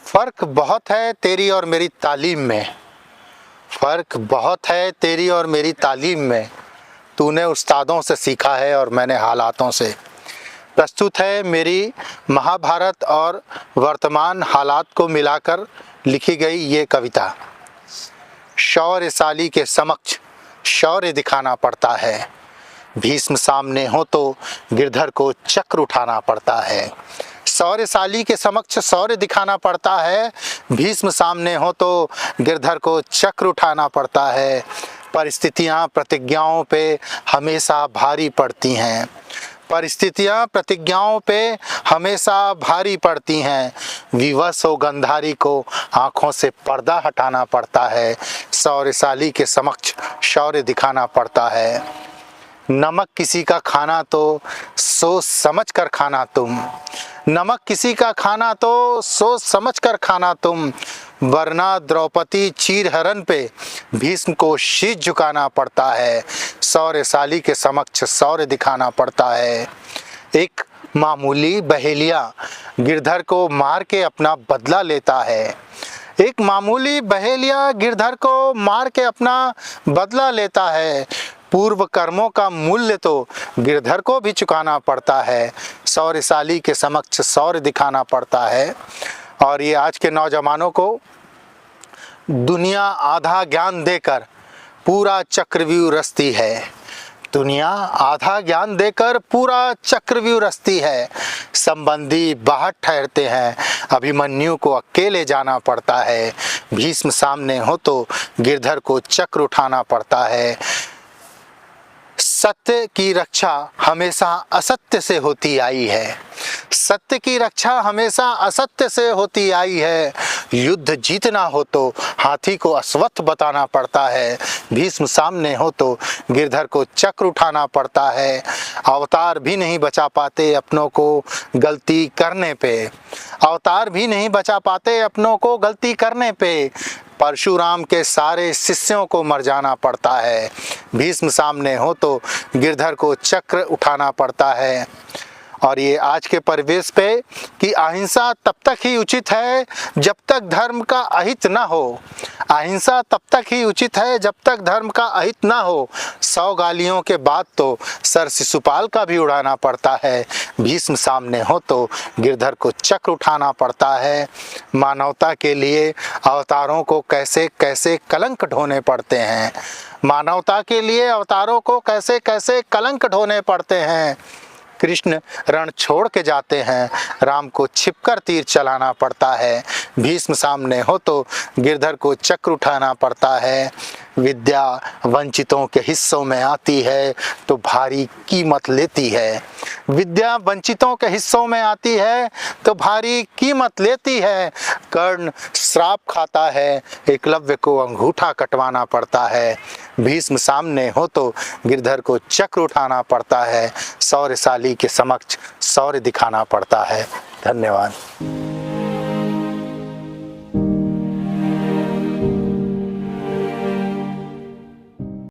फ़र्क बहुत है तेरी और मेरी तालीम में, फ़र्क बहुत है तेरी और मेरी तालीम में। तूने उस्तादों से सीखा है और मैंने हालातों से। प्रस्तुत है मेरी महाभारत और वर्तमान हालात को मिलाकर लिखी गई ये कविता। शौर्यशाली के समक्ष शौर्य दिखाना पड़ता है, भीष्म सामने हो तो गिरधर को चक्र उठाना पड़ता है। शौर्यशाली के समक्ष शौर्य दिखाना पड़ता है, भीष्म सामने हो तो गिरधर को चक्र उठाना पड़ता है। परिस्थितियां प्रतिज्ञाओं पे हमेशा भारी पड़ती हैं, परिस्थितियां प्रतिज्ञाओं पे हमेशा भारी पड़ती हैं। विवश हो गंधारी को आंखों से पर्दा हटाना पड़ता है, शौर्यशाली के समक्ष शौर्य दिखाना पड़ता है। नमक किसी का खाना तो सोच समझ कर खाना तुम, नमक किसी का खाना तो सोच समझ कर खाना तुम, वरना द्रौपदी चीरहरण पे भीष्म को शीश झुकाना पड़ता है, शौर्यशाली के समक्ष शौर्य दिखाना पड़ता है। एक मामूली बहेलिया गिरधर को मार के अपना बदला लेता है, एक मामूली बहेलिया गिरधर को मार के अपना बदला लेता है। पूर्व कर्मों का मूल्य तो गिरधर को भी चुकाना पड़ता है, शौर्यशाली के समक्ष शौर्य दिखाना पड़ता है। और ये आज के नौजवानों को दुनिया आधा ज्ञान देकर पूरा चक्रव्यूह रचती है, दुनिया आधा ज्ञान देकर पूरा चक्रव्यूह रचती है। संबंधी बाहर ठहरते हैं, अभिमन्यु को अकेले जाना पड़ता है, भीष्म सामने हो तो गिरधर को चक्र उठाना पड़ता है। सत्य की रक्षा हमेशा असत्य से होती आई है, सत्य की रक्षा हमेशा असत्य से होती आई है। युद्ध जीतना हो तो हाथी को अश्वत्थ बताना पड़ता है, भीष्म सामने हो तो गिरधर को चक्र उठाना पड़ता है। अवतार भी नहीं बचा पाते अपनों को गलती करने पे, अवतार भी नहीं बचा पाते अपनों को गलती करने पे। परशुराम के सारे शिष्यों को मर जाना पड़ता है, भीष्म सामने हो तो गिरधर को चक्र उठाना पड़ता है। और ये आज के परिवेश पे कि अहिंसा तब तक ही उचित है जब तक धर्म का अहित ना हो, अहिंसा तब तक ही उचित है जब तक धर्म का अहित ना हो। 100 गालियों के बाद तो सर शिशुपाल का भी उड़ाना पड़ता है, भीष्म सामने हो तो गिरधर को चक्र उठाना पड़ता है। मानवता के लिए अवतारों को कैसे कैसे कलंक ढोने पड़ते हैं, मानवता के लिए अवतारों को कैसे कैसे कलंक ढोने पड़ते हैं। कृष्ण रण छोड़ के जाते हैं, राम को छिपकर तीर चलाना पड़ता है, भीष्म सामने हो तो गिरधर को चक्र उठाना पड़ता है। विद्या वंचितों के हिस्सों में आती है तो भारी कीमत लेती है, विद्या वंचितों के हिस्सों में आती है तो भारी कीमत लेती है। कर्ण श्राप खाता है, एकलव्य को अंगूठा कटवाना पड़ता है, भीष्म सामने हो तो गिरधर को चक्र उठाना पड़ता है, शौर्यशाली के समक्ष शौर्य दिखाना पड़ता है। धन्यवाद।